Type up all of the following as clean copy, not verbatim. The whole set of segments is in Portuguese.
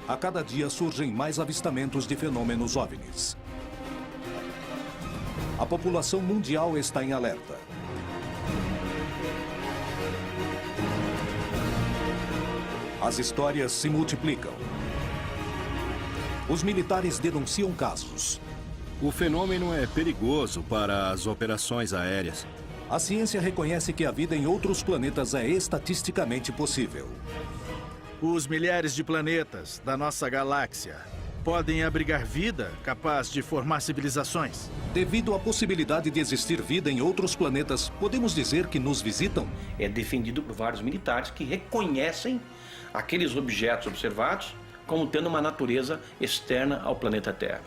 a cada dia surgem mais avistamentos de fenômenos OVNIs. A população mundial está em alerta. As histórias se multiplicam. Os militares denunciam casos. O fenômeno é perigoso para as operações aéreas. A ciência reconhece que a vida em outros planetas é estatisticamente possível. Os milhares de planetas da nossa galáxia podem abrigar vida capaz de formar civilizações. Devido à possibilidade de existir vida em outros planetas, podemos dizer que nos visitam? É defendido por vários militares que reconhecem aqueles objetos observados como tendo uma natureza externa ao planeta Terra.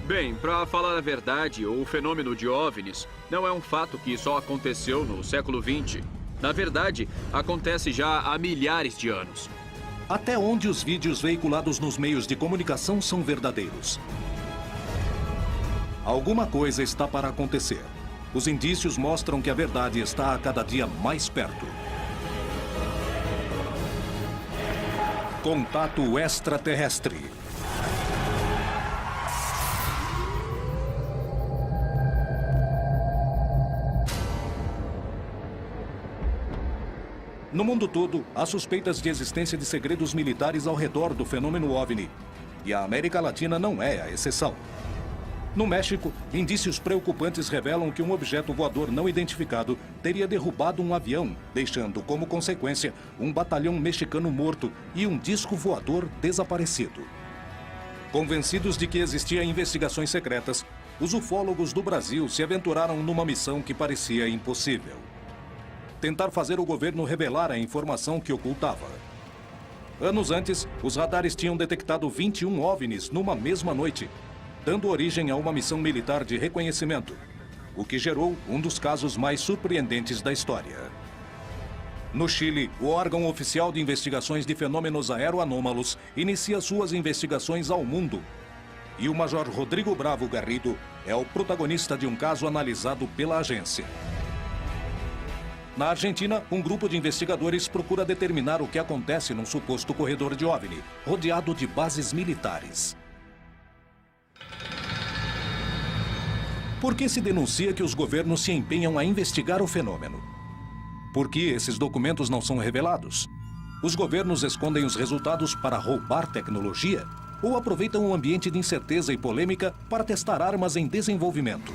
Bem, para falar a verdade, o fenômeno de OVNIs não é um fato que só aconteceu no século XX. Na verdade, acontece já há milhares de anos. Até onde os vídeos veiculados nos meios de comunicação são verdadeiros? Alguma coisa está para acontecer. Os indícios mostram que a verdade está a cada dia mais perto. Contato extraterrestre. No mundo todo, há suspeitas de existência de segredos militares ao redor do fenômeno OVNI. E a América Latina não é a exceção. No México, indícios preocupantes revelam que um objeto voador não identificado teria derrubado um avião, deixando como consequência um batalhão mexicano morto e um disco voador desaparecido. Convencidos de que existiam investigações secretas, os ufólogos do Brasil se aventuraram numa missão que parecia impossível: tentar fazer o governo revelar a informação que ocultava. Anos antes, os radares tinham detectado 21 OVNIs numa mesma noite, dando origem a uma missão militar de reconhecimento, o que gerou um dos casos mais surpreendentes da história. No Chile, o órgão oficial de investigações de fenômenos aeroanômalos inicia suas investigações ao mundo. E o Major Rodrigo Bravo Garrido é o protagonista de um caso analisado pela agência. Na Argentina, um grupo de investigadores procura determinar o que acontece num suposto corredor de OVNI, rodeado de bases militares. Por que se denuncia que os governos se empenham a investigar o fenômeno? Por que esses documentos não são revelados? Os governos escondem os resultados para roubar tecnologia? Ou aproveitam um ambiente de incerteza e polêmica para testar armas em desenvolvimento?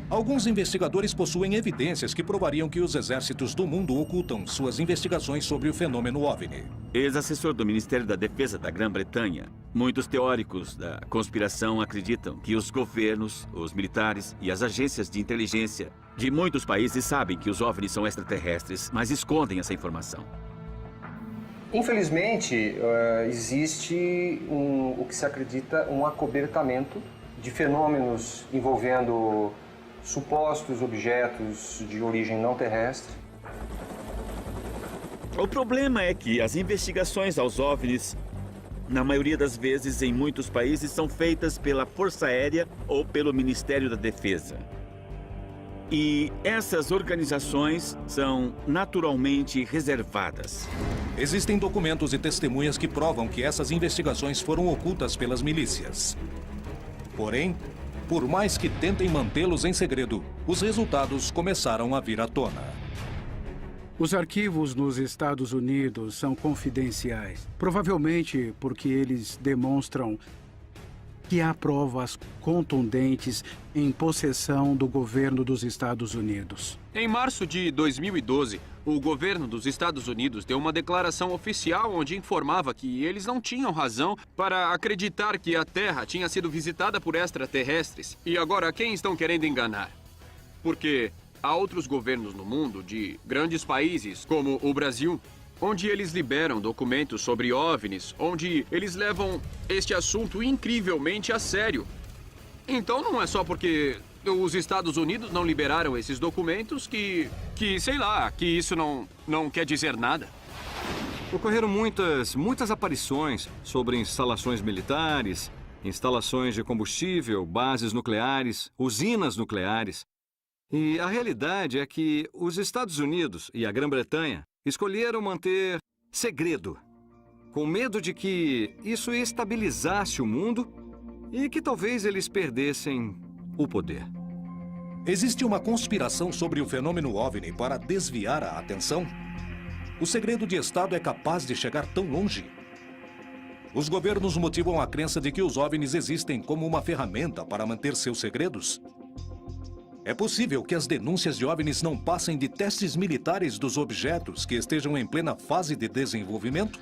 Alguns investigadores possuem evidências que provariam que os exércitos do mundo ocultam suas investigações sobre o fenômeno OVNI. Ex-assessor do Ministério da Defesa da Grã-Bretanha, muitos teóricos da conspiração acreditam que os governos, os militares e as agências de inteligência de muitos países sabem que os OVNIs são extraterrestres, mas escondem essa informação. Infelizmente, existe o que se acredita um acobertamento de fenômenos envolvendo supostos objetos de origem não terrestre. O problema é que as investigações aos OVNIs, na maioria das vezes em muitos países, são feitas pela Força Aérea ou pelo Ministério da Defesa. E essas organizações são naturalmente reservadas. Existem documentos e testemunhas que provam que essas investigações foram ocultas pelas milícias. Porém, por mais que tentem mantê-los em segredo, os resultados começaram a vir à tona. Os arquivos nos Estados Unidos são confidenciais, provavelmente porque eles demonstram que há provas contundentes em possessão do governo dos Estados Unidos. Em março de 2012, o governo dos Estados Unidos deu uma declaração oficial onde informava que eles não tinham razão para acreditar que a Terra tinha sido visitada por extraterrestres. E agora, quem estão querendo enganar? Porque há outros governos no mundo, de grandes países, como o Brasil, onde eles liberam documentos sobre OVNIs, onde eles levam este assunto incrivelmente a sério. Então não é só porque os Estados Unidos não liberaram esses documentos que sei lá, que isso não quer dizer nada. Ocorreram muitas aparições sobre instalações militares, instalações de combustível, bases nucleares, usinas nucleares. E a realidade é que os Estados Unidos e a Grã-Bretanha escolheram manter segredo com medo de que isso estabilizasse o mundo e que talvez eles perdessem o poder. Existe uma conspiração sobre o fenômeno OVNI para desviar a atenção? O segredo de Estado é capaz de chegar tão longe? Os governos motivam a crença de que os OVNIs existem como uma ferramenta para manter seus segredos? É possível que as denúncias de OVNIs não passem de testes militares dos objetos que estejam em plena fase de desenvolvimento?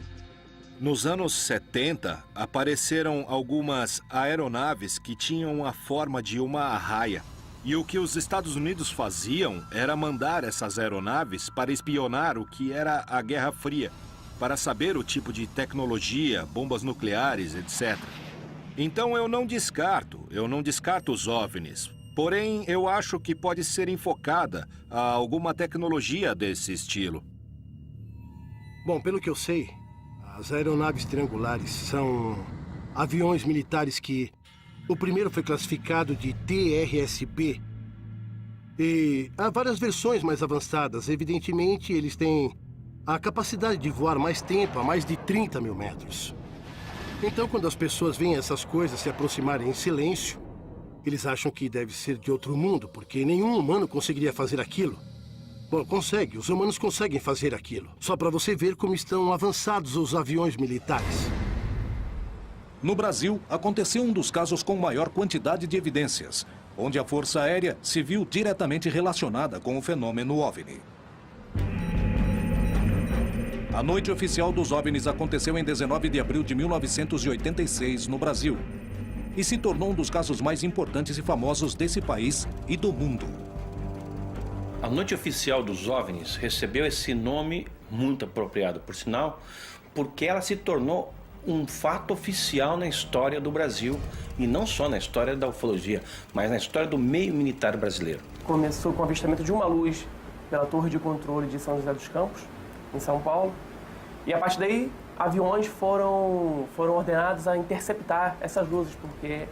Nos anos 70, apareceram algumas aeronaves que tinham a forma de uma arraia. E o que os Estados Unidos faziam era mandar essas aeronaves para espionar o que era a Guerra Fria, para saber o tipo de tecnologia, bombas nucleares, etc. Então eu não descarto os OVNIs. Porém, eu acho que pode ser enfocada a alguma tecnologia desse estilo. Bom, pelo que eu sei, as aeronaves triangulares são aviões militares que o primeiro foi classificado de TRSP. E há várias versões mais avançadas. Evidentemente, eles têm a capacidade de voar mais tempo, a mais de 30 mil metros. Então, quando as pessoas veem essas coisas se aproximarem em silêncio, eles acham que deve ser de outro mundo, porque nenhum humano conseguiria fazer aquilo. Bom, os humanos conseguem fazer aquilo. Só para você ver como estão avançados os aviões militares. No Brasil, aconteceu um dos casos com maior quantidade de evidências, onde a Força Aérea se viu diretamente relacionada com o fenômeno OVNI. A noite oficial dos OVNIs aconteceu em 19 de abril de 1986, no Brasil, e se tornou um dos casos mais importantes e famosos desse país e do mundo. A noite oficial dos OVNIs recebeu esse nome muito apropriado, por sinal, porque ela se tornou um fato oficial na história do Brasil, e não só na história da ufologia, mas na história do meio militar brasileiro. Começou com o avistamento de uma luz pela Torre de Controle de São José dos Campos, em São Paulo, e a partir daí aviões foram ordenados a interceptar essas luzes, porque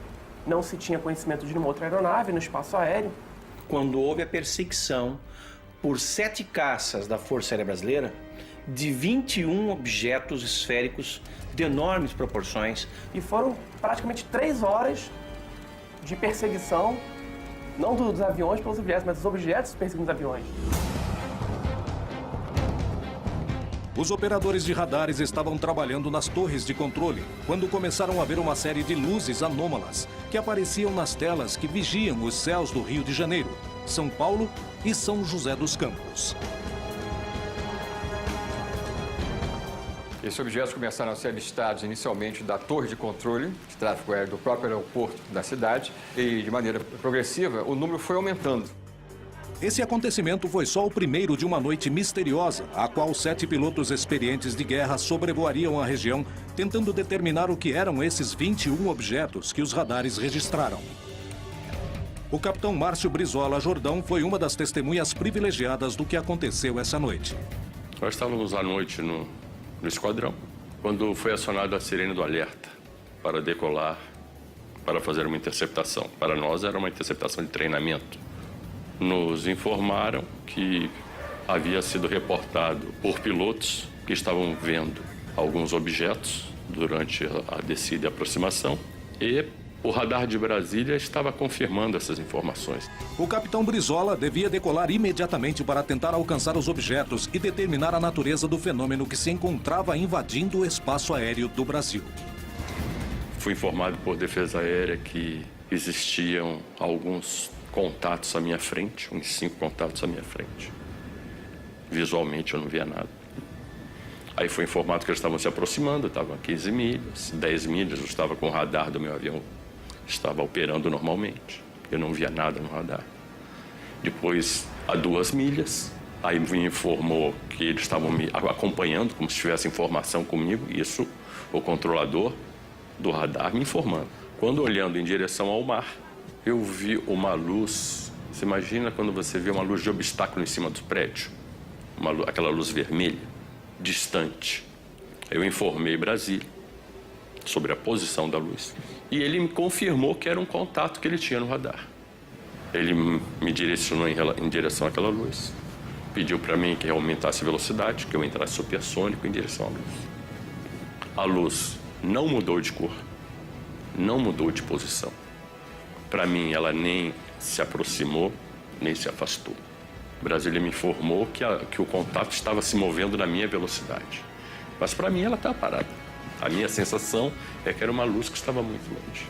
não se tinha conhecimento de nenhuma outra aeronave no espaço aéreo. Quando houve a perseguição por 7 caças da Força Aérea Brasileira, de 21 objetos esféricos de enormes proporções. E foram praticamente 3 horas de perseguição, não dos aviões pelos objetos, mas dos objetos perseguindo os aviões. Os operadores de radares estavam trabalhando nas torres de controle quando começaram a ver uma série de luzes anômalas que apareciam nas telas que vigiam os céus do Rio de Janeiro, São Paulo e São José dos Campos. Esses objetos começaram a ser avistados inicialmente da torre de controle de tráfego aéreo do próprio aeroporto da cidade e, de maneira progressiva, o número foi aumentando. Esse acontecimento foi só o primeiro de uma noite misteriosa, a qual 7 pilotos experientes de guerra sobrevoariam a região, tentando determinar o que eram esses 21 objetos que os radares registraram. O capitão Márcio Brizola Jordão foi uma das testemunhas privilegiadas do que aconteceu essa noite. Nós estávamos à noite no esquadrão, quando foi acionada a sirene do alerta para decolar, para fazer uma interceptação. Para nós era uma interceptação de treinamento. Nos informaram que havia sido reportado por pilotos que estavam vendo alguns objetos durante a descida e aproximação, e o radar de Brasília estava confirmando essas informações. O capitão Brizola devia decolar imediatamente para tentar alcançar os objetos e determinar a natureza do fenômeno que se encontrava invadindo o espaço aéreo do Brasil. Fui informado por Defesa Aérea que existiam alguns contatos à minha frente, uns 5 contatos à minha frente. Visualmente eu não via nada. Aí foi informado que eles estavam se aproximando, estavam a 15 milhas, 10 milhas, eu estava com o radar do meu avião, estava operando normalmente. Eu não via nada no radar. Depois, a 2 milhas, aí me informou que eles estavam me acompanhando, como se tivesse informação comigo, isso o controlador do radar me informando. Quando olhando em direção ao mar, eu vi uma luz. Você imagina quando você vê uma luz de obstáculo em cima do prédio? Aquela luz vermelha, distante. Eu informei Brasília sobre a posição da luz. E ele me confirmou que era um contato que ele tinha no radar. Ele me direcionou em direção àquela luz. Pediu para mim que eu aumentasse a velocidade, que eu entrasse supersônico em direção à luz. A luz não mudou de cor, não mudou de posição. Para mim, ela nem se aproximou, nem se afastou. Brasília me informou que o contato estava se movendo na minha velocidade. Mas para mim, ela estava parada. A minha sensação é que era uma luz que estava muito longe.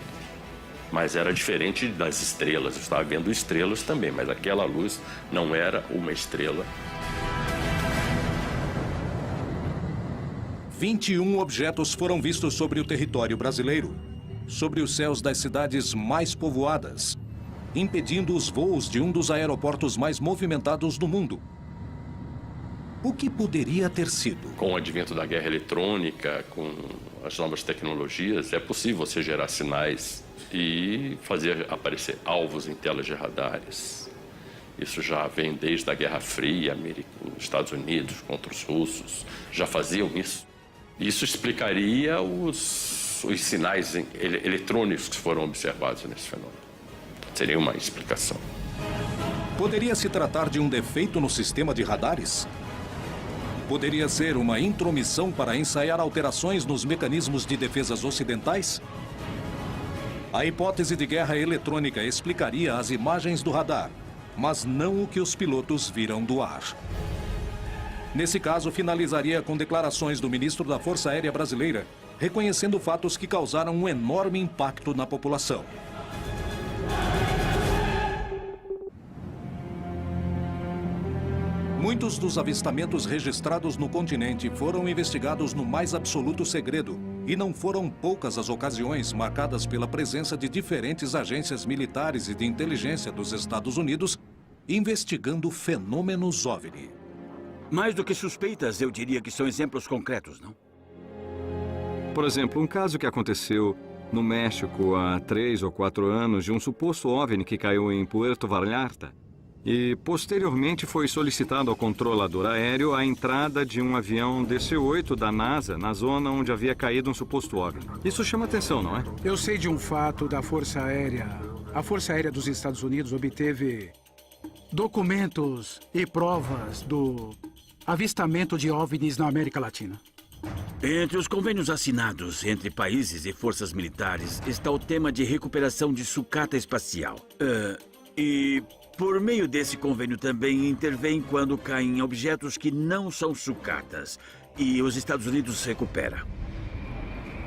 Mas era diferente das estrelas. Eu estava vendo estrelas também, mas aquela luz não era uma estrela. 21 objetos foram vistos sobre o território brasileiro, sobre os céus das cidades mais povoadas, impedindo os voos de um dos aeroportos mais movimentados do mundo. O que poderia ter sido? Com o advento da guerra eletrônica, com as novas tecnologias, é possível você gerar sinais e fazer aparecer alvos em telas de radares. Isso já vem desde a Guerra Fria, os Estados Unidos contra os russos, já faziam isso. Isso explicaria os sinais eletrônicos que foram observados nesse fenômeno. Seria uma explicação. Poderia se tratar de um defeito no sistema de radares? Poderia ser uma intromissão para ensaiar alterações nos mecanismos de defesas ocidentais? A hipótese de guerra eletrônica explicaria as imagens do radar, mas não o que os pilotos viram do ar. Nesse caso, finalizaria com declarações do ministro da Força Aérea Brasileira, reconhecendo fatos que causaram um enorme impacto na população. Muitos dos avistamentos registrados no continente foram investigados no mais absoluto segredo, e não foram poucas as ocasiões marcadas pela presença de diferentes agências militares e de inteligência dos Estados Unidos investigando fenômenos OVNI. Mais do que suspeitas, eu diria que são exemplos concretos, não? Por exemplo, um caso que aconteceu no México há 3 ou 4 anos de um suposto OVNI que caiu em Puerto Vallarta e, posteriormente, foi solicitado ao controlador aéreo a entrada de um avião DC-8 da NASA na zona onde havia caído um suposto OVNI. Isso chama atenção, não é? Eu sei de um fato da Força Aérea. A Força Aérea dos Estados Unidos obteve documentos e provas do avistamento de OVNIs na América Latina. Entre os convênios assinados entre países e forças militares está o tema de recuperação de sucata espacial. E por meio desse convênio também intervém quando caem objetos que não são sucatas e os Estados Unidos recupera.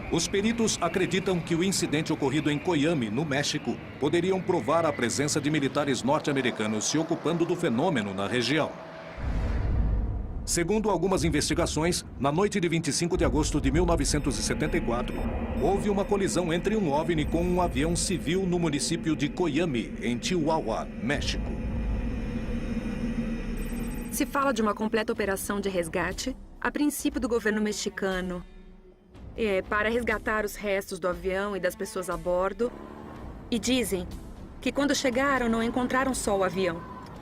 Os peritos acreditam que o incidente ocorrido em Coyame, no México, poderiam provar a presença de militares norte-americanos se ocupando do fenômeno na região. Segundo algumas investigações, na noite de 25 de agosto de 1974, houve uma colisão entre um OVNI com um avião civil no município de Coyame, em Chihuahua, México. Se fala de uma completa operação de resgate, a princípio do governo mexicano, para resgatar os restos do avião e das pessoas a bordo. E dizem que quando chegaram não encontraram só o avião,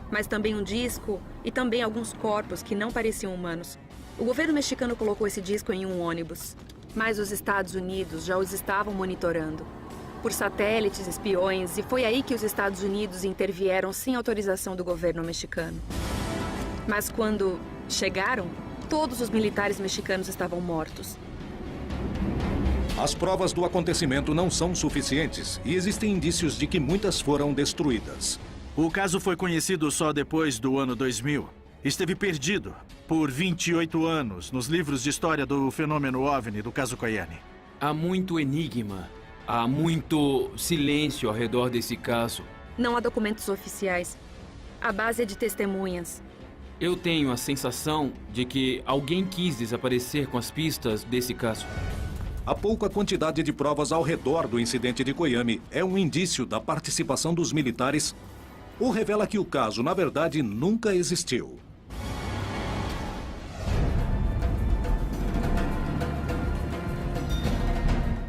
mas também um disco e também alguns corpos que não pareciam humanos. O governo mexicano colocou esse disco em um ônibus, mas os Estados Unidos já os estavam monitorando por satélites, espiões, e foi aí que os Estados Unidos intervieram sem autorização do governo mexicano. Mas quando chegaram, todos os militares mexicanos estavam mortos. As provas do acontecimento não são suficientes e existem indícios de que muitas foram destruídas. O caso foi conhecido só depois do ano 2000. Esteve perdido por 28 anos nos livros de história do fenômeno OVNI do caso Coyame. Há muito enigma, há muito silêncio ao redor desse caso. Não há documentos oficiais. A base é de testemunhas. Eu tenho a sensação de que alguém quis desaparecer com as pistas desse caso. A pouca quantidade de provas ao redor do incidente de Coyame é um indício da participação dos militares ou revela que o caso, na verdade, nunca existiu.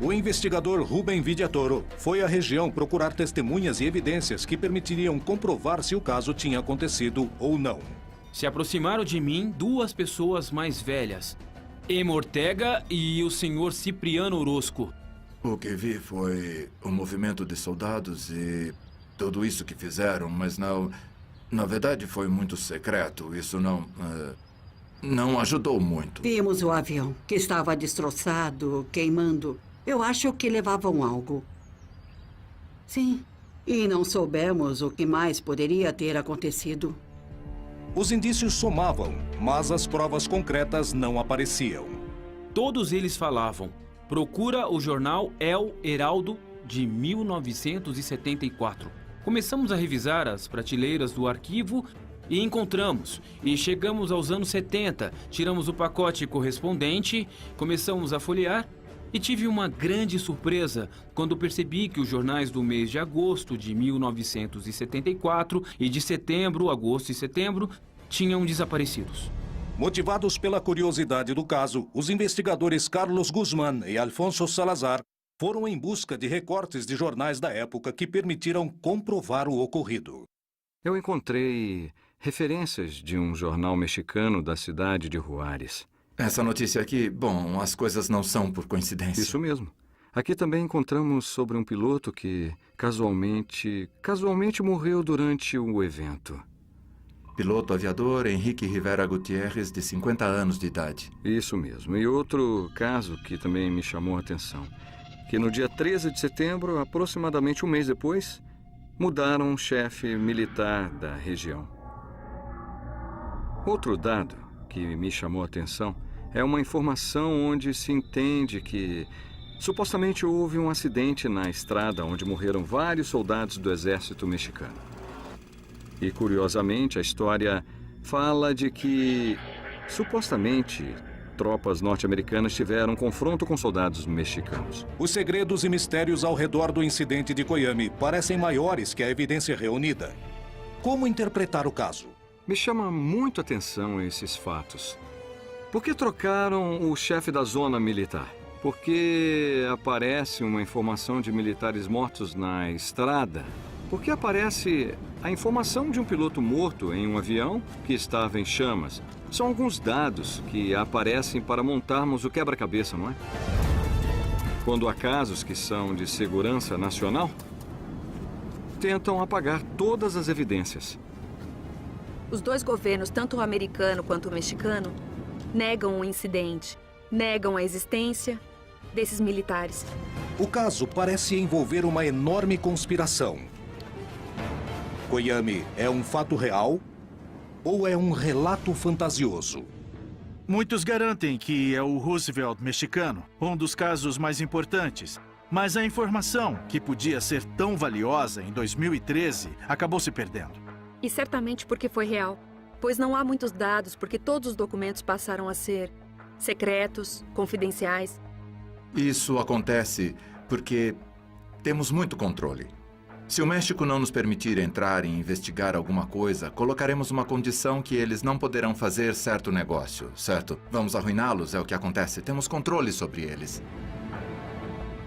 O investigador Rubem Vidiatoro foi à região procurar testemunhas e evidências que permitiriam comprovar se o caso tinha acontecido ou não. Se aproximaram de mim duas pessoas mais velhas, Emma Ortega e o senhor Cipriano Orozco. O que vi foi o movimento de soldados e tudo isso que fizeram, mas não... Na verdade, foi muito secreto. Isso não ajudou muito. Vimos o avião, que estava destroçado, queimando. Eu acho que levavam algo. Sim. E não soubemos o que mais poderia ter acontecido. Os indícios somavam, mas as provas concretas não apareciam. Todos eles falavam. Procura o jornal El Heraldo de 1974. Começamos a revisar as prateleiras do arquivo e encontramos. E chegamos aos anos 70, tiramos o pacote correspondente, começamos a folhear e tive uma grande surpresa quando percebi que os jornais do mês de agosto de 1974 e de setembro, agosto e setembro, tinham desaparecidos. Motivados pela curiosidade do caso, os investigadores Carlos Guzmán e Alfonso Salazar foram em busca de recortes de jornais da época que permitiram comprovar o ocorrido. Eu encontrei referências de um jornal mexicano da cidade de Juárez. Essa notícia aqui, bom, as coisas não são por coincidência. Isso mesmo. Aqui também encontramos sobre um piloto que casualmente morreu durante o evento. Piloto aviador Henrique Rivera Gutierrez, de 50 anos de idade. Isso mesmo. E outro caso que também me chamou a atenção, que no dia 13 de setembro, aproximadamente um mês depois, mudaram um chefe militar da região. Outro dado que me chamou a atenção é uma informação onde se entende que supostamente houve um acidente na estrada onde morreram vários soldados do exército mexicano. E, curiosamente, a história fala de que, supostamente, tropas norte-americanas tiveram um confronto com soldados mexicanos. Os segredos e mistérios ao redor do incidente de Coiame parecem maiores que a evidência reunida. Como interpretar o caso? Me chama muito a atenção esses fatos. Por que trocaram o chefe da zona militar? Por que aparece uma informação de militares mortos na estrada? Por que aparece a informação de um piloto morto em um avião que estava em chamas? São alguns dados que aparecem para montarmos o quebra-cabeça, não é? Quando há casos que são de segurança nacional, tentam apagar todas as evidências. Os dois governos, tanto o americano quanto o mexicano, negam o incidente, negam a existência desses militares. O caso parece envolver uma enorme conspiração. Coiame é um fato real ou é um relato fantasioso? Muitos garantem que é o Roosevelt mexicano, um dos casos mais importantes. Mas a informação, que podia ser tão valiosa em 2013, acabou se perdendo. E certamente porque foi real. Pois não há muitos dados, porque todos os documentos passaram a ser secretos, confidenciais. Isso acontece porque temos muito controle. Se o México não nos permitir entrar e investigar alguma coisa, colocaremos uma condição que eles não poderão fazer certo negócio, certo? Vamos arruiná-los, é o que acontece. Temos controle sobre eles.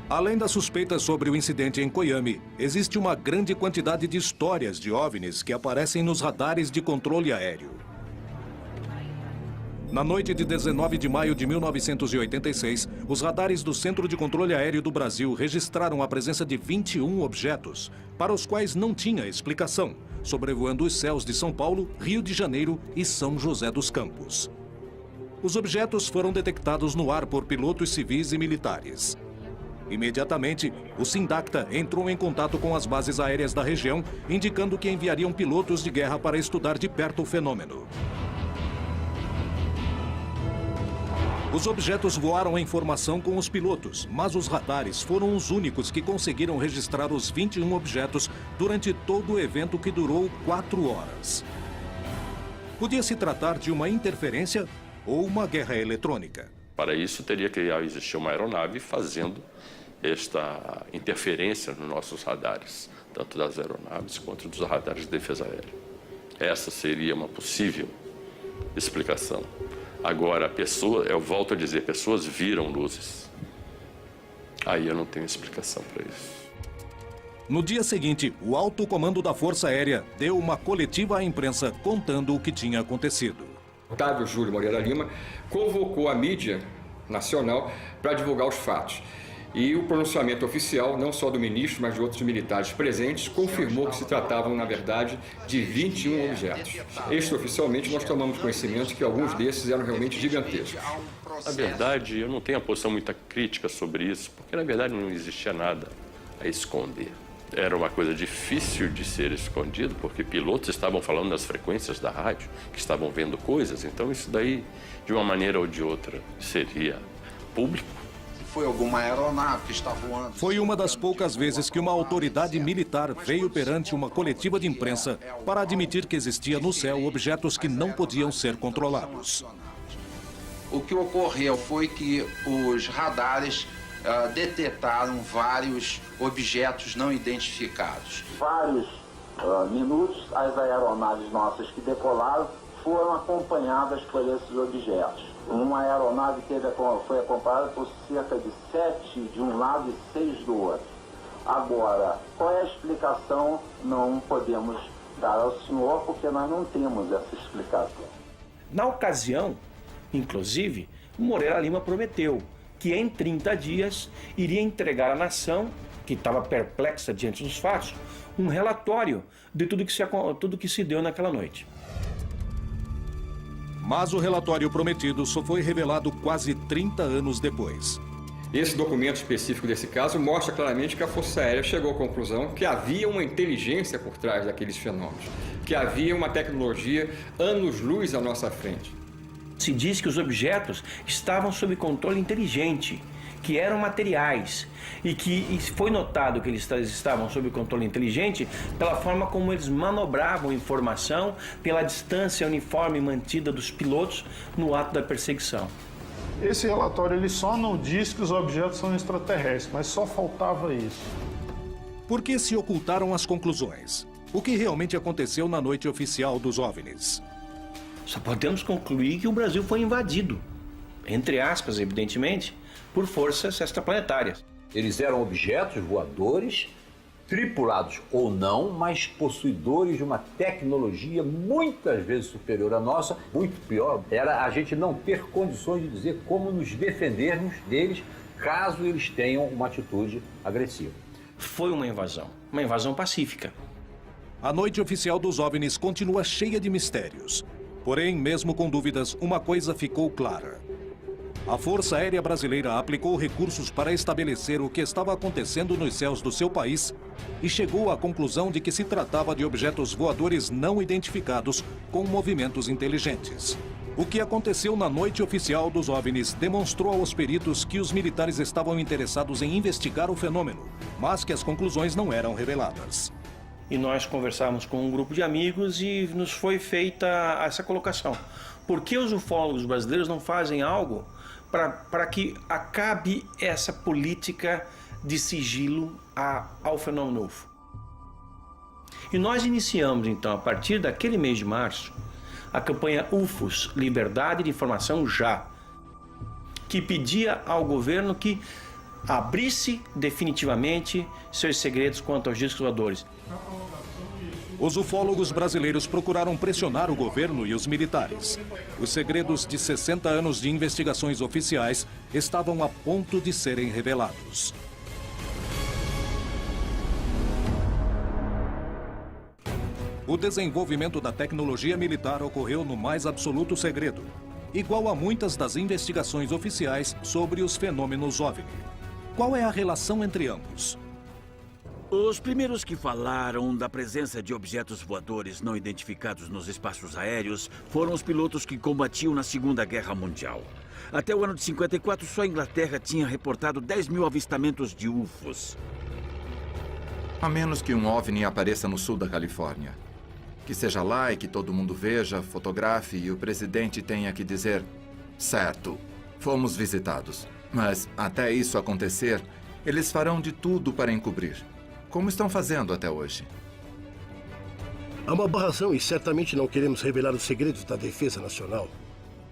Além das suspeitas sobre o incidente em Coiame, existe uma grande quantidade de histórias de OVNIs que aparecem nos radares de controle aéreo. Na noite de 19 de maio de 1986, os radares do Centro de Controle Aéreo do Brasil registraram a presença de 21 objetos, para os quais não tinha explicação, sobrevoando os céus de São Paulo, Rio de Janeiro e São José dos Campos. Os objetos foram detectados no ar por pilotos civis e militares. Imediatamente, o Sindacta entrou em contato com as bases aéreas da região, indicando que enviariam pilotos de guerra para estudar de perto o fenômeno. Os objetos voaram em formação com os pilotos, mas os radares foram os únicos que conseguiram registrar os 21 objetos durante todo o evento, que durou 4 horas. Podia se tratar de uma interferência ou uma guerra eletrônica. Para isso, teria que existir uma aeronave fazendo esta interferência nos nossos radares, tanto das aeronaves quanto dos radares de defesa aérea. Essa seria uma possível explicação. Agora, eu volto a dizer, pessoas viram luzes. Aí eu não tenho explicação para isso. No dia seguinte, o alto comando da Força Aérea deu uma coletiva à imprensa contando o que tinha acontecido. Otávio Júlio Moreira Lima convocou a mídia nacional para divulgar os fatos. E o pronunciamento oficial, não só do ministro, mas de outros militares presentes, confirmou que se tratavam, na verdade, de 21 objetos. Extraoficialmente, nós tomamos conhecimento que alguns desses eram realmente gigantescos. Na verdade, eu não tenho uma posição muito crítica sobre isso, porque, na verdade, não existia nada a esconder. Era uma coisa difícil de ser escondido, porque pilotos estavam falando nas frequências da rádio, que estavam vendo coisas, então isso daí, de uma maneira ou de outra, seria público. Foi alguma aeronave que está voando? Foi uma das poucas vezes que uma autoridade militar veio perante uma coletiva de imprensa para admitir que existia no céu objetos que não podiam ser controlados. O que ocorreu foi que os radares detectaram vários objetos não identificados. Vários minutos, as aeronaves nossas que decolaram foram acompanhadas por esses objetos. Uma aeronave foi acompanhada por cerca de 7 de um lado e 6 do outro. Agora, qual é a explicação? Não podemos dar ao senhor, porque nós não temos essa explicação. Na ocasião, inclusive, o Moreira Lima prometeu que em 30 dias iria entregar à nação, que estava perplexa diante dos fatos, um relatório de tudo que se deu naquela noite. Mas o relatório prometido só foi revelado quase 30 anos depois. Esse documento específico desse caso mostra claramente que a Força Aérea chegou à conclusão que havia uma inteligência por trás daqueles fenômenos, que havia uma tecnologia anos-luz à nossa frente. Se diz que os objetos estavam sob controle inteligente, que eram materiais, e que foi notado que eles estavam sob controle inteligente pela forma como eles manobravam informação, pela distância uniforme mantida dos pilotos no ato da perseguição. Esse relatório ele só não diz que os objetos são extraterrestres, mas só faltava isso. Por que se ocultaram as conclusões? O que realmente aconteceu na noite oficial dos OVNIs? Só podemos concluir que o Brasil foi invadido, entre aspas, evidentemente, por forças extraplanetárias. Eles eram objetos voadores, tripulados ou não, mas possuidores de uma tecnologia muitas vezes superior à nossa. Muito pior era a gente não ter condições de dizer como nos defendermos deles caso eles tenham uma atitude agressiva. Foi uma invasão pacífica. A noite oficial dos OVNIs continua cheia de mistérios. Porém, mesmo com dúvidas, uma coisa ficou clara. A Força Aérea Brasileira aplicou recursos para estabelecer o que estava acontecendo nos céus do seu país e chegou à conclusão de que se tratava de objetos voadores não identificados com movimentos inteligentes. O que aconteceu na noite oficial dos OVNIs demonstrou aos peritos que os militares estavam interessados em investigar o fenômeno, mas que as conclusões não eram reveladas. E nós conversávamos com um grupo de amigos e nos foi feita essa colocação. Por que os ufólogos brasileiros não fazem algo para que acabe essa política de sigilo ao fenômeno UFO? E nós iniciamos, então, a partir daquele mês de março, a campanha UFOs, Liberdade de Informação Já, que pedia ao governo que abrisse definitivamente seus segredos quanto aos discos voadores. Os ufólogos brasileiros procuraram pressionar o governo e os militares. Os segredos de 60 anos de investigações oficiais estavam a ponto de serem revelados. O desenvolvimento da tecnologia militar ocorreu no mais absoluto segredo, igual a muitas das investigações oficiais sobre os fenômenos OVNI. Qual é a relação entre ambos? Os primeiros que falaram da presença de objetos voadores não identificados nos espaços aéreos foram os pilotos que combatiam na Segunda Guerra Mundial. Até o ano de 54, só a Inglaterra tinha reportado 10 mil avistamentos de UFOs. A menos que um OVNI apareça no sul da Califórnia. Que seja lá e que todo mundo veja, fotografe e o presidente tenha que dizer: certo, fomos visitados. Mas até isso acontecer, eles farão de tudo para encobrir. Como estão fazendo até hoje? Há uma boa razão e certamente não queremos revelar os segredos da defesa nacional.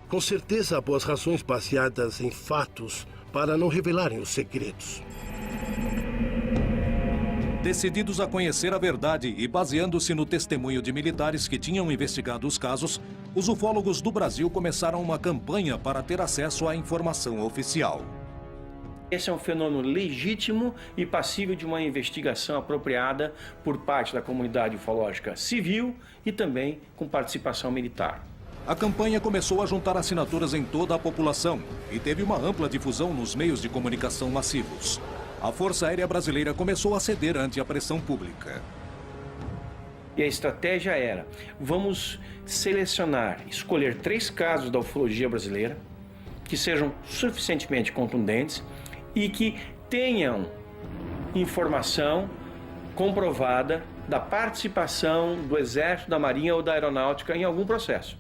Com certeza há boas razões baseadas em fatos para não revelarem os segredos. Decididos a conhecer a verdade e baseando-se no testemunho de militares que tinham investigado os casos, os ufólogos do Brasil começaram uma campanha para ter acesso à informação oficial. Esse é um fenômeno legítimo e passível de uma investigação apropriada por parte da comunidade ufológica civil e também com participação militar. A campanha começou a juntar assinaturas em toda a população e teve uma ampla difusão nos meios de comunicação massivos. A Força Aérea Brasileira começou a ceder ante a pressão pública. E a estratégia era, vamos selecionar, escolher 3 casos da ufologia brasileira que sejam suficientemente contundentes e que tenham informação comprovada da participação do Exército, da Marinha ou da Aeronáutica em algum processo.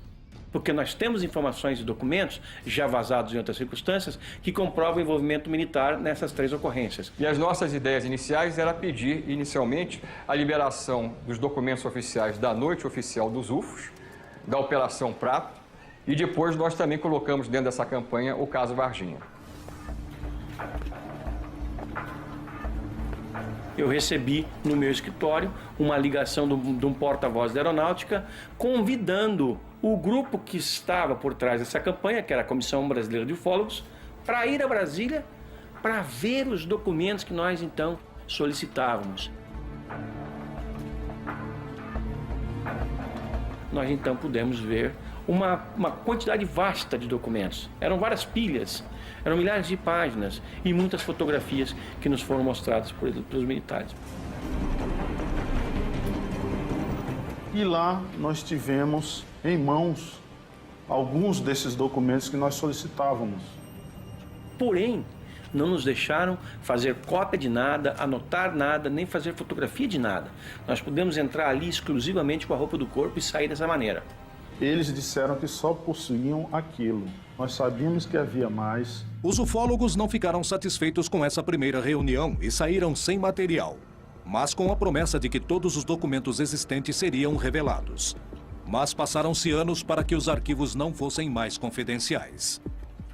Porque nós temos informações e documentos, já vazados em outras circunstâncias, que comprovam o envolvimento militar nessas 3 ocorrências. E as nossas ideias iniciais era pedir, inicialmente, a liberação dos documentos oficiais da Noite Oficial dos UFOs, da Operação Prato, e depois nós também colocamos dentro dessa campanha o caso Varginha. Eu recebi no meu escritório uma ligação de um porta-voz da Aeronáutica convidando o grupo que estava por trás dessa campanha, que era a Comissão Brasileira de Ufólogos, para ir a Brasília para ver os documentos que nós então solicitávamos. Nós então pudemos ver uma quantidade vasta de documentos. Eram várias pilhas, eram milhares de páginas e muitas fotografias que nos foram mostradas pelos militares. E lá nós tivemos em mãos alguns desses documentos que nós solicitávamos. Porém, não nos deixaram fazer cópia de nada, anotar nada, nem fazer fotografia de nada. Nós pudemos entrar ali exclusivamente com a roupa do corpo e sair dessa maneira. Eles disseram que só possuíam aquilo. Nós sabíamos que havia mais. Os ufólogos não ficaram satisfeitos com essa primeira reunião e saíram sem material, mas com a promessa de que todos os documentos existentes seriam revelados. Mas passaram-se anos para que os arquivos não fossem mais confidenciais.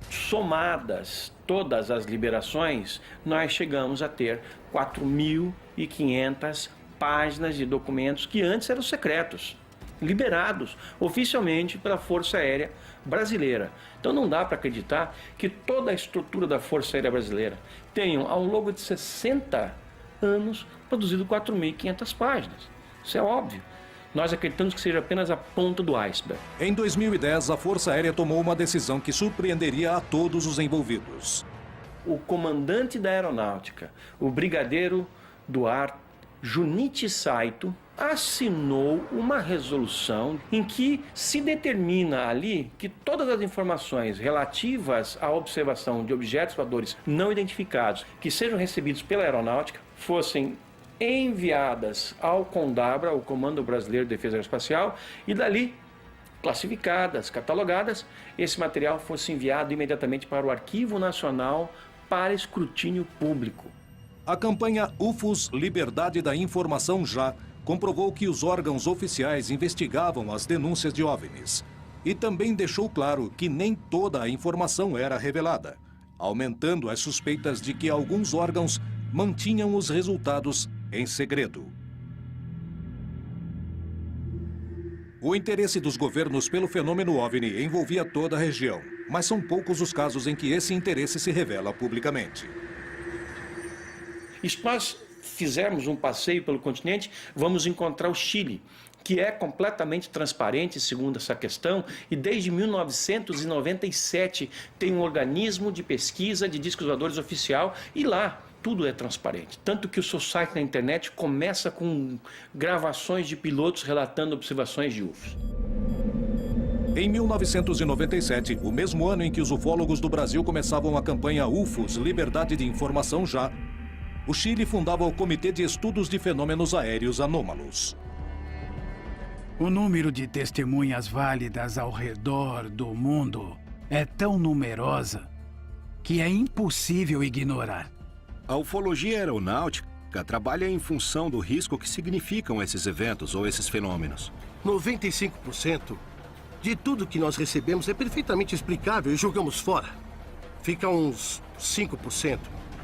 Somadas todas as liberações, nós chegamos a ter 4.500 páginas de documentos que antes eram secretos, liberados oficialmente pela Força Aérea Brasileira. Então não dá para acreditar que toda a estrutura da Força Aérea Brasileira tenha, ao longo de 60 anos, produzido 4.500 páginas. Isso é óbvio. Nós acreditamos que seja apenas a ponta do iceberg. Em 2010, a Força Aérea tomou uma decisão que surpreenderia a todos os envolvidos. O comandante da Aeronáutica, o brigadeiro do ar Junichi Saito, assinou uma resolução em que se determina ali que todas as informações relativas à observação de objetos voadores não identificados que sejam recebidos pela Aeronáutica fossem enviadas ao CONDABRA, o Comando Brasileiro de Defesa Aeroespacial, e dali, classificadas, catalogadas, esse material fosse enviado imediatamente para o Arquivo Nacional para escrutínio público. A campanha UFOS Liberdade da Informação Já comprovou que os órgãos oficiais investigavam as denúncias de OVNIs e também deixou claro que nem toda a informação era revelada, aumentando as suspeitas de que alguns órgãos mantinham os resultados em segredo. O interesse dos governos pelo fenômeno OVNI envolvia toda a região, mas são poucos os casos em que esse interesse se revela publicamente. E se nós fizermos um passeio pelo continente, vamos encontrar o Chile, que é completamente transparente, segundo essa questão, e desde 1997 tem um organismo de pesquisa de discos voadores oficial, e lá tudo é transparente. Tanto que o seu site na internet começa com gravações de pilotos relatando observações de UFOs. Em 1997, o mesmo ano em que os ufólogos do Brasil começavam a campanha UFOS Liberdade de Informação Já, o Chile fundava o Comitê de Estudos de Fenômenos Aéreos Anômalos. O número de testemunhas válidas ao redor do mundo é tão numerosa que é impossível ignorar. A ufologia aeronáutica trabalha em função do risco que significam esses eventos ou esses fenômenos. 95% de tudo que nós recebemos é perfeitamente explicável e jogamos fora. Fica uns 5%,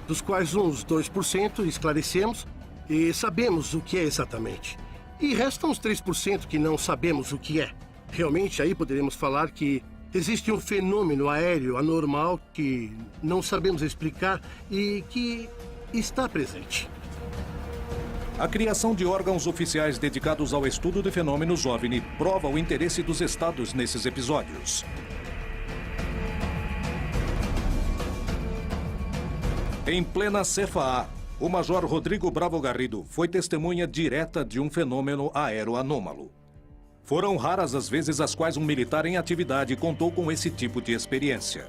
dos quais uns 2% esclarecemos e sabemos o que é exatamente. E restam uns 3% que não sabemos o que é. Realmente, aí poderemos falar que existe um fenômeno aéreo anormal que não sabemos explicar e que está presente. A criação de órgãos oficiais dedicados ao estudo de fenômenos OVNI prova o interesse dos estados nesses episódios. Em plena CFA, o Major Rodrigo Bravo Garrido foi testemunha direta de um fenômeno aeroanômalo. Foram raras as vezes as quais um militar em atividade contou com esse tipo de experiência.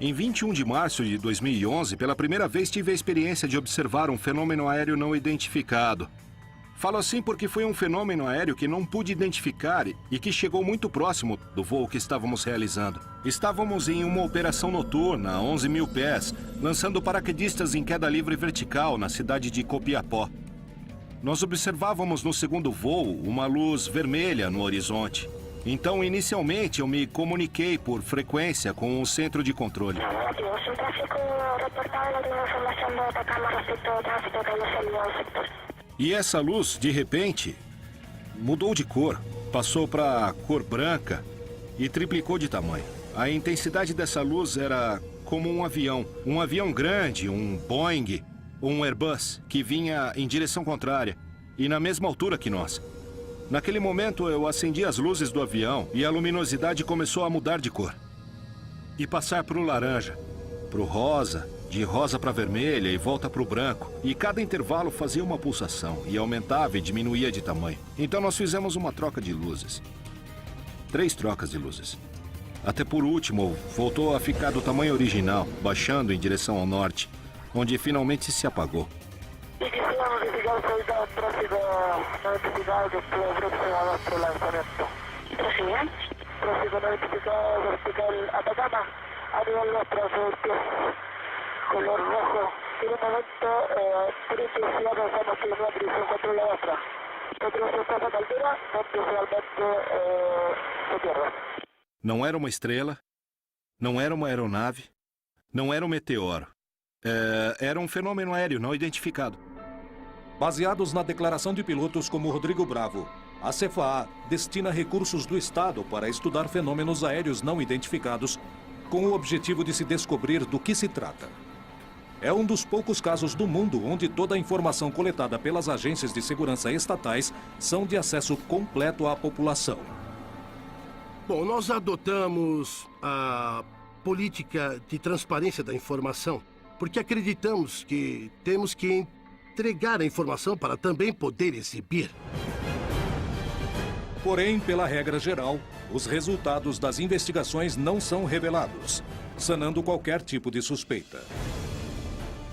Em 21 de março de 2011, pela primeira vez tive a experiência de observar um fenômeno aéreo não identificado. Falo assim porque foi um fenômeno aéreo que não pude identificar e que chegou muito próximo do voo que estávamos realizando. Estávamos em uma operação noturna a 11 mil pés, lançando paraquedistas em queda livre vertical na cidade de Copiapó. Nós observávamos no segundo voo uma luz vermelha no horizonte. Então, inicialmente, eu me comuniquei por frequência com o centro de controle. E essa luz, de repente, mudou de cor. Passou para cor branca e triplicou de tamanho. A intensidade dessa luz era como um avião grande, um Boeing, um Airbus, que vinha em direção contrária e na mesma altura que nós. Naquele momento, eu acendi as luzes do avião e a luminosidade começou a mudar de cor. E passar para o laranja, para o rosa, de rosa para vermelha e volta para o branco. E cada intervalo fazia uma pulsação e aumentava e diminuía de tamanho. Então nós fizemos uma troca de luzes. 3 trocas de luzes. Até por último, voltou a ficar do tamanho original, baixando em direção ao norte, onde finalmente se apagou. Color rojo. En un momento, triple avanzamos kilómetros y encuentro la otra. Nosotros estamos a altura donde realmente se pierde. Não era uma estrela, não era uma aeronave, não era um meteoro. Era um fenômeno aéreo não identificado. Baseados na declaração de pilotos como Rodrigo Bravo, a CFA destina recursos do Estado para estudar fenômenos aéreos não identificados, com o objetivo de se descobrir do que se trata. É um dos poucos casos do mundo onde toda a informação coletada pelas agências de segurança estatais são de acesso completo à população. Bom, nós adotamos a política de transparência da informação, porque acreditamos que temos que entregar a informação para também poder exibir. Porém, pela regra geral, os resultados das investigações não são revelados, sanando qualquer tipo de suspeita.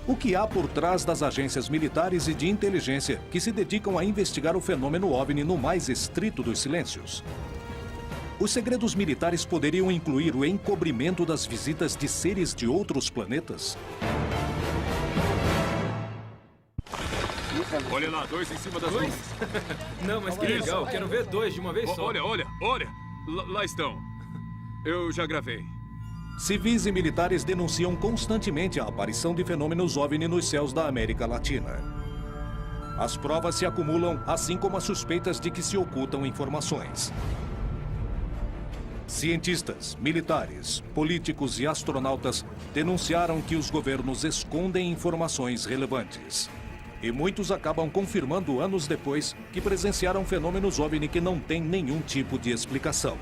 O que há por trás das agências militares e de inteligência que se dedicam a investigar o fenômeno OVNI no mais estrito dos silêncios? Os segredos militares poderiam incluir o encobrimento das visitas de seres de outros planetas? Olha lá, 2 em cima das nuvens. Não, mas que legal, quero ver 2 de uma vez só. Olha. Lá estão. Eu já gravei. Civis e militares denunciam constantemente a aparição de fenômenos OVNI nos céus da América Latina. As provas se acumulam, assim como as suspeitas de que se ocultam informações. Cientistas, militares, políticos e astronautas denunciaram que os governos escondem informações relevantes. E muitos acabam confirmando anos depois que presenciaram fenômenos OVNI que não têm nenhum tipo de explicação.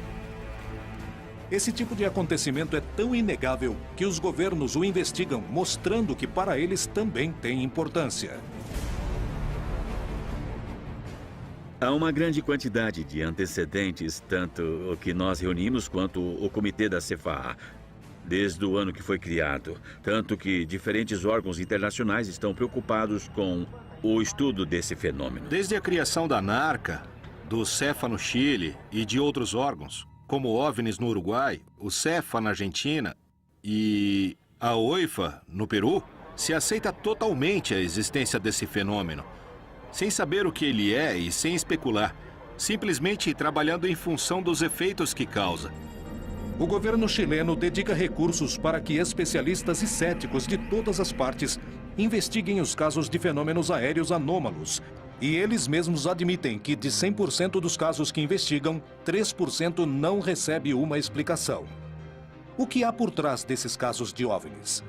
Esse tipo de acontecimento é tão inegável que os governos o investigam, mostrando que para eles também tem importância. Há uma grande quantidade de antecedentes, tanto o que nós reunimos quanto o comitê da CFA, desde o ano que foi criado. Tanto que diferentes órgãos internacionais estão preocupados com o estudo desse fenômeno. Desde a criação da NARCA, do CEFA no Chile e de outros órgãos, como o OVNIs no Uruguai, o CEFA na Argentina e a OIFA no Peru, se aceita totalmente a existência desse fenômeno, sem saber o que ele é e sem especular, simplesmente trabalhando em função dos efeitos que causa. O governo chileno dedica recursos para que especialistas e céticos de todas as partes investiguem os casos de fenômenos aéreos anômalos. E eles mesmos admitem que, de 100% dos casos que investigam, 3% não recebe uma explicação. O que há por trás desses casos de OVNIs?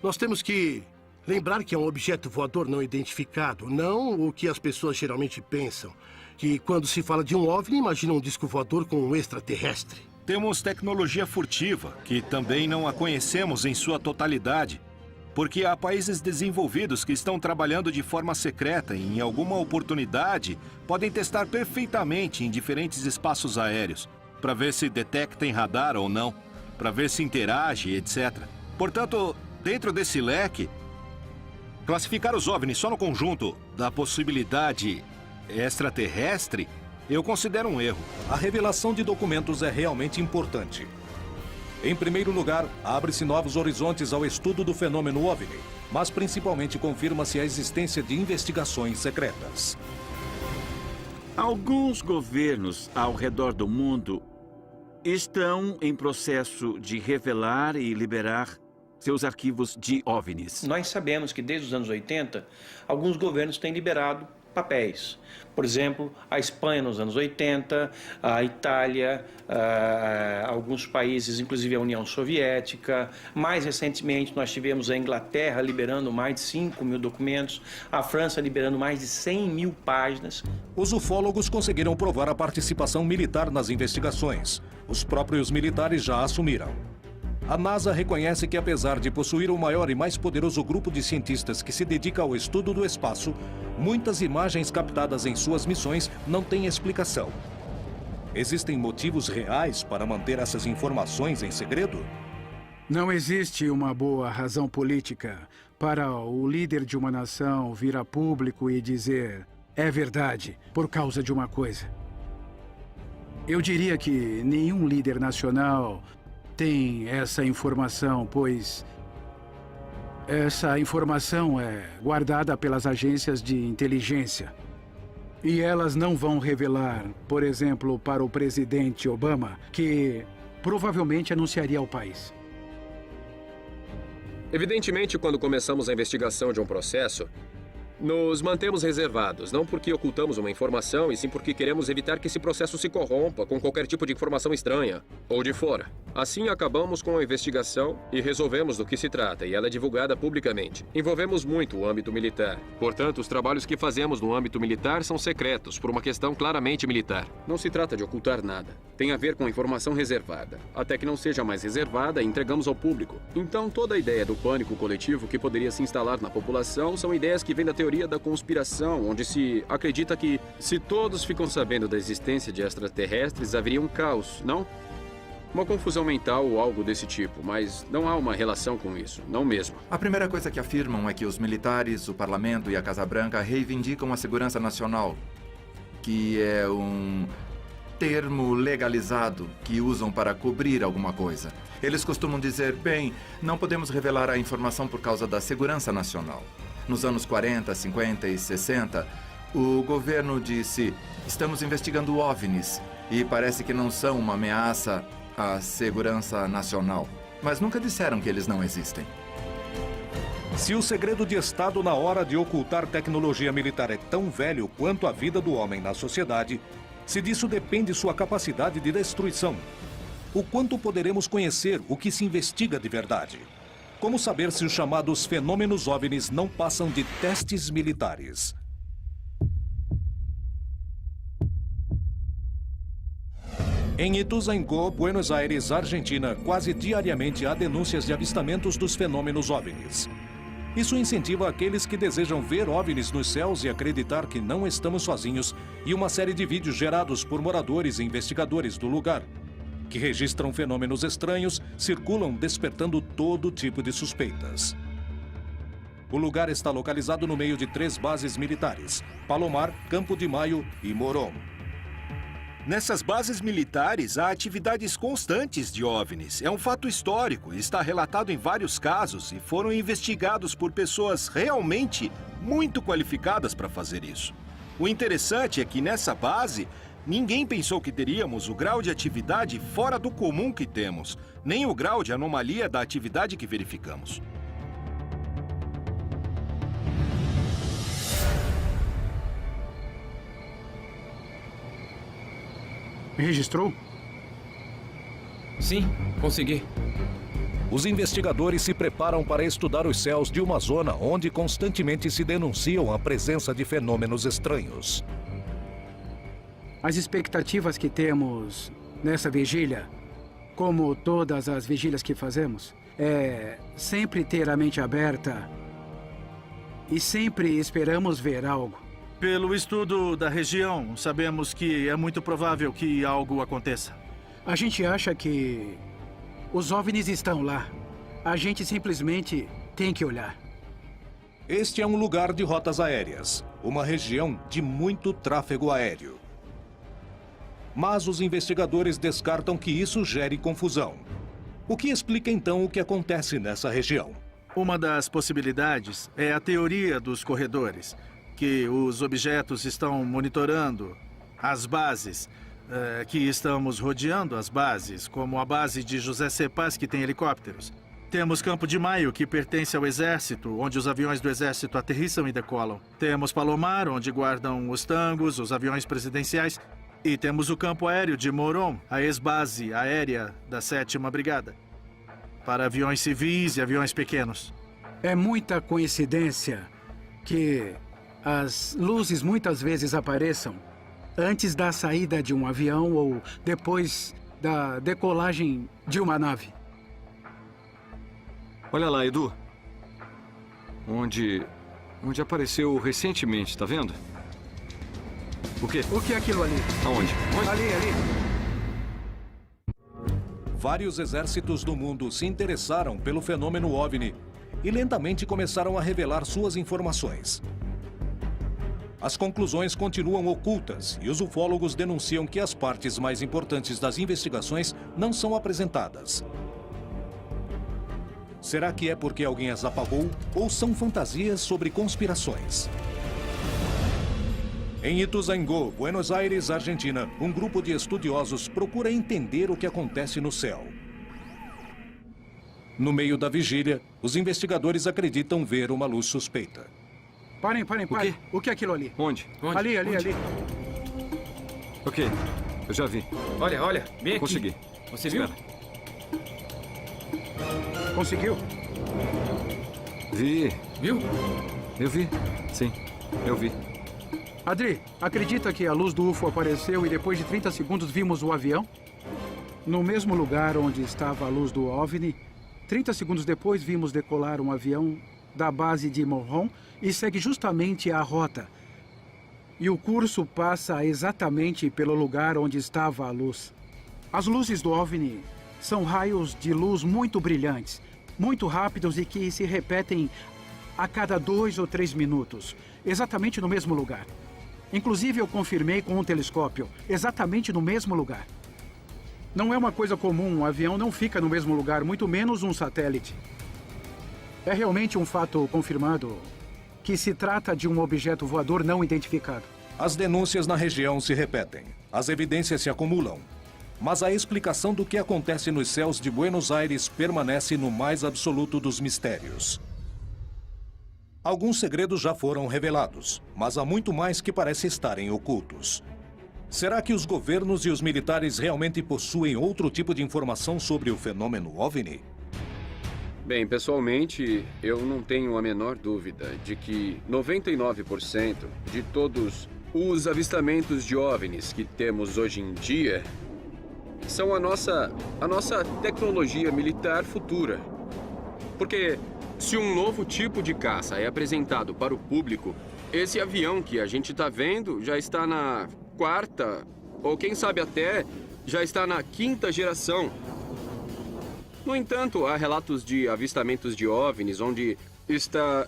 Nós temos que lembrar que é um objeto voador não identificado, não o que as pessoas geralmente pensam. Que quando se fala de um OVNI, imagina um disco voador com um extraterrestre. Temos tecnologia furtiva, que também não a conhecemos em sua totalidade, porque há países desenvolvidos que estão trabalhando de forma secreta e, em alguma oportunidade, podem testar perfeitamente em diferentes espaços aéreos, para ver se detecta em radar ou não, para ver se interage, etc. Portanto, dentro desse leque, classificar os OVNIs só no conjunto da possibilidade extraterrestre, eu considero um erro. A revelação de documentos é realmente importante. Em primeiro lugar, abre-se novos horizontes ao estudo do fenômeno OVNI, mas principalmente confirma-se a existência de investigações secretas. Alguns governos ao redor do mundo estão em processo de revelar e liberar seus arquivos de OVNIs. Nós sabemos que desde os anos 80, alguns governos têm liberado papéis. Por exemplo, a Espanha nos anos 80, a Itália, alguns países, inclusive a União Soviética. Mais recentemente, nós tivemos a Inglaterra liberando mais de 5 mil documentos, a França liberando mais de 100 mil páginas. Os ufólogos conseguiram provar a participação militar nas investigações. Os próprios militares já assumiram. A NASA reconhece que, apesar de possuir o maior e mais poderoso grupo de cientistas que se dedica ao estudo do espaço, muitas imagens captadas em suas missões não têm explicação. Existem motivos reais para manter essas informações em segredo? Não existe uma boa razão política para o líder de uma nação vir a público e dizer é verdade por causa de uma coisa. Eu diria que nenhum líder nacional tem essa informação, pois essa informação é guardada pelas agências de inteligência. E elas não vão revelar, por exemplo, para o presidente Obama, que provavelmente anunciaria ao país. Evidentemente, quando começamos a investigação de um processo, nos mantemos reservados, não porque ocultamos uma informação, e sim porque queremos evitar que esse processo se corrompa com qualquer tipo de informação estranha ou de fora. Assim, acabamos com a investigação e resolvemos do que se trata, e ela é divulgada publicamente. Envolvemos muito o âmbito militar. Portanto, os trabalhos que fazemos no âmbito militar são secretos, por uma questão claramente militar. Não se trata de ocultar nada. Tem a ver com informação reservada. Até que não seja mais reservada, entregamos ao público. Então, toda a ideia do pânico coletivo que poderia se instalar na população são ideias que vêm da teoria da conspiração, onde se acredita que, se todos ficam sabendo da existência de extraterrestres, haveria um caos, não? Uma confusão mental ou algo desse tipo, mas não há uma relação com isso, não mesmo. A primeira coisa que afirmam é que os militares, o Parlamento e a Casa Branca reivindicam a segurança nacional, que é um termo legalizado que usam para cobrir alguma coisa. Eles costumam dizer, bem, não podemos revelar a informação por causa da segurança nacional. Nos anos 40, 50 e 60, o governo disse, estamos investigando OVNIs e parece que não são uma ameaça à segurança nacional. Mas nunca disseram que eles não existem. Se o segredo de Estado na hora de ocultar tecnologia militar é tão velho quanto a vida do homem na sociedade, se disso depende sua capacidade de destruição, o quanto poderemos conhecer o que se investiga de verdade? Como saber se os chamados fenômenos OVNIs não passam de testes militares? Em Ituzaingó, Buenos Aires, Argentina, quase diariamente há denúncias de avistamentos dos fenômenos OVNIs. Isso incentiva aqueles que desejam ver OVNIs nos céus e acreditar que não estamos sozinhos, e uma série de vídeos gerados por moradores e investigadores do lugar, que registram fenômenos estranhos, circulam despertando todo tipo de suspeitas. O lugar está localizado no meio de 3 bases militares: Palomar, Campo de Maio e Morón. Nessas bases militares, há atividades constantes de OVNIs. É um fato histórico, está relatado em vários casos e foram investigados por pessoas realmente muito qualificadas para fazer isso. O interessante é que nessa base, ninguém pensou que teríamos o grau de atividade fora do comum que temos, nem o grau de anomalia da atividade que verificamos. Registrou? Sim, consegui. Os investigadores se preparam para estudar os céus de uma zona onde constantemente se denunciam a presença de fenômenos estranhos. As expectativas que temos nessa vigília, como todas as vigílias que fazemos, é sempre ter a mente aberta e sempre esperamos ver algo. Pelo estudo da região, sabemos que é muito provável que algo aconteça. A gente acha que os OVNIs estão lá. A gente simplesmente tem que olhar. Este é um lugar de rotas aéreas, uma região de muito tráfego aéreo. Mas os investigadores descartam que isso gere confusão. O que explica então o que acontece nessa região? Uma das possibilidades é a teoria dos corredores, que os objetos estão monitorando as bases, que estamos rodeando as bases, como a base de José C. Paz, que tem helicópteros. Temos Campo de Maio, que pertence ao Exército, onde os aviões do Exército aterrissam e decolam. Temos Palomar, onde guardam os tangos, os aviões presidenciais. E temos o Campo Aéreo de Moron, a ex-base aérea da 7ª Brigada, para aviões civis e aviões pequenos. É muita coincidência que as luzes muitas vezes apareçam antes da saída de um avião ou depois da decolagem de uma nave. Olha lá, Edu. Onde apareceu recentemente, tá vendo? O quê? O que é aquilo ali? Aonde? Ali. Vários exércitos do mundo se interessaram pelo fenômeno OVNI e lentamente começaram a revelar suas informações. As conclusões continuam ocultas e os ufólogos denunciam que as partes mais importantes das investigações não são apresentadas. Será que é porque alguém as apagou ou são fantasias sobre conspirações? Em Ituzaingó, Buenos Aires, Argentina, um grupo de estudiosos procura entender o que acontece no céu. No meio da vigília, os investigadores acreditam ver uma luz suspeita. Parem. O que é aquilo ali? Onde? Ali. Ok, eu já vi. Olha, bem aqui. Consegui. Você viu? Espera. Conseguiu? Vi. Viu? Eu vi. Sim, eu vi. Adri, acredita que a luz do UFO apareceu e depois de 30 segundos vimos o avião? No mesmo lugar onde estava a luz do OVNI, 30 segundos depois vimos decolar um avião da base de Moron e segue justamente a rota. E o curso passa exatamente pelo lugar onde estava a luz. As luzes do OVNI são raios de luz muito brilhantes, muito rápidos e que se repetem a cada 2 ou 3 minutos, exatamente no mesmo lugar. Inclusive, eu confirmei com um telescópio, exatamente no mesmo lugar. Não é uma coisa comum, um avião não fica no mesmo lugar, muito menos um satélite. É realmente um fato confirmado que se trata de um objeto voador não identificado. As denúncias na região se repetem, as evidências se acumulam. Mas a explicação do que acontece nos céus de Buenos Aires permanece no mais absoluto dos mistérios. Alguns segredos já foram revelados, mas há muito mais que parece estarem ocultos. Será que os governos e os militares realmente possuem outro tipo de informação sobre o fenômeno OVNI? Bem, pessoalmente, eu não tenho a menor dúvida de que 99% de todos os avistamentos de OVNIs que temos hoje em dia são a nossa tecnologia militar futura. Porque se um novo tipo de caça é apresentado para o público, esse avião que a gente está vendo já está na 4ª, ou quem sabe até já está na 5ª geração. No entanto, há relatos de avistamentos de OVNIs onde está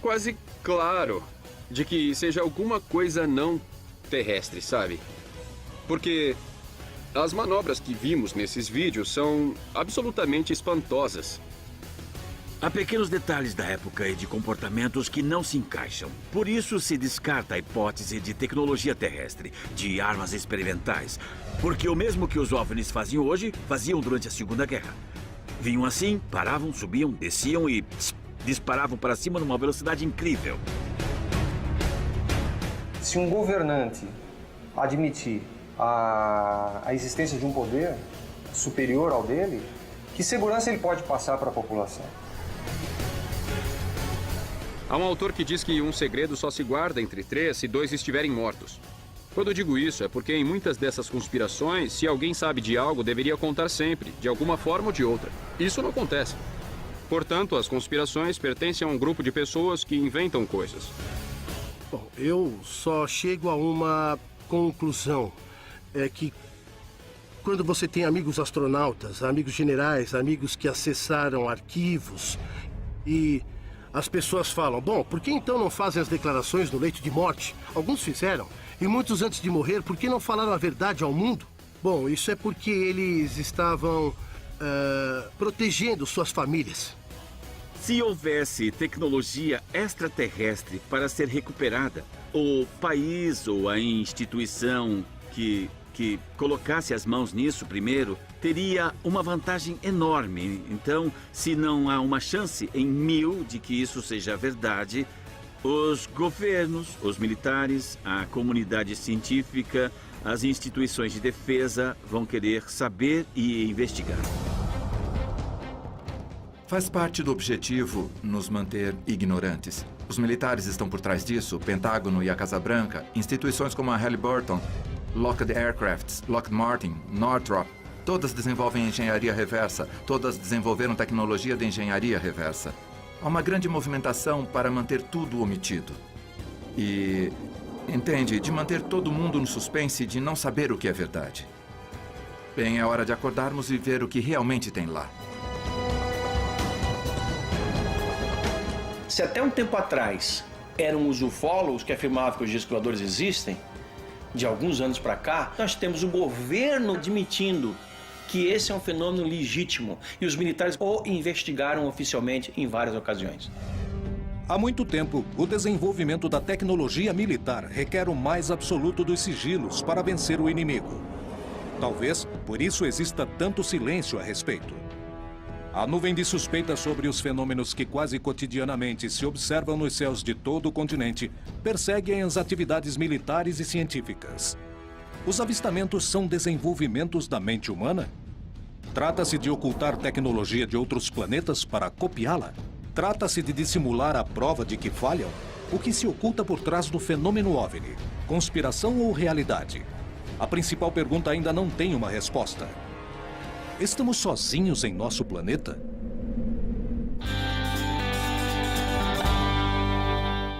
quase claro de que seja alguma coisa não terrestre, sabe? Porque as manobras que vimos nesses vídeos são absolutamente espantosas. Há pequenos detalhes da época e de comportamentos que não se encaixam. Por isso se descarta a hipótese de tecnologia terrestre, de armas experimentais. Porque o mesmo que os OVNIs faziam hoje, faziam durante a Segunda Guerra. Vinham assim, paravam, subiam, desciam e disparavam para cima numa velocidade incrível. Se um governante admitir a existência de um poder superior ao dele, que segurança ele pode passar para a população? Há um autor que diz que um segredo só se guarda entre 3 se 2 estiverem mortos. Quando eu digo isso, é porque em muitas dessas conspirações, se alguém sabe de algo, deveria contar sempre, de alguma forma ou de outra. Isso não acontece. Portanto, as conspirações pertencem a um grupo de pessoas que inventam coisas. Bom, eu só chego a uma conclusão. É que quando você tem amigos astronautas, amigos generais, amigos que acessaram arquivos e as pessoas falam, bom, por que então não fazem as declarações no leito de morte? Alguns fizeram. E muitos antes de morrer, por que não falaram a verdade ao mundo? Bom, isso é porque eles estavam protegendo suas famílias. Se houvesse tecnologia extraterrestre para ser recuperada, o país ou a instituição que colocasse as mãos nisso primeiro, teria uma vantagem enorme. Então, se não há uma chance em 1000 de que isso seja verdade, os governos, os militares, a comunidade científica, as instituições de defesa vão querer saber e investigar. Faz parte do objetivo nos manter ignorantes. Os militares estão por trás disso, o Pentágono e a Casa Branca, instituições como a Halliburton, Lockheed Aircraft, Lockheed Martin, Northrop, todas desenvolvem engenharia reversa, todas desenvolveram tecnologia de engenharia reversa. Há uma grande movimentação para manter tudo omitido. E, entende, de manter todo mundo no suspense de não saber o que é verdade. Bem, é hora de acordarmos e ver o que realmente tem lá. Se até um tempo atrás eram os ufólogos que afirmavam que os discos voadores existem, de alguns anos para cá, nós temos o governo admitindo que esse é um fenômeno legítimo e os militares o investigaram oficialmente em várias ocasiões. Há muito tempo, o desenvolvimento da tecnologia militar requer o mais absoluto dos sigilos para vencer o inimigo. Talvez por isso exista tanto silêncio a respeito. A nuvem de suspeitas sobre os fenômenos que quase cotidianamente se observam nos céus de todo o continente perseguem as atividades militares e científicas. Os avistamentos são desenvolvimentos da mente humana? Trata-se de ocultar tecnologia de outros planetas para copiá-la? Trata-se de dissimular a prova de que falham? O que se oculta por trás do fenômeno OVNI? Conspiração ou realidade? A principal pergunta ainda não tem uma resposta. Estamos sozinhos em nosso planeta?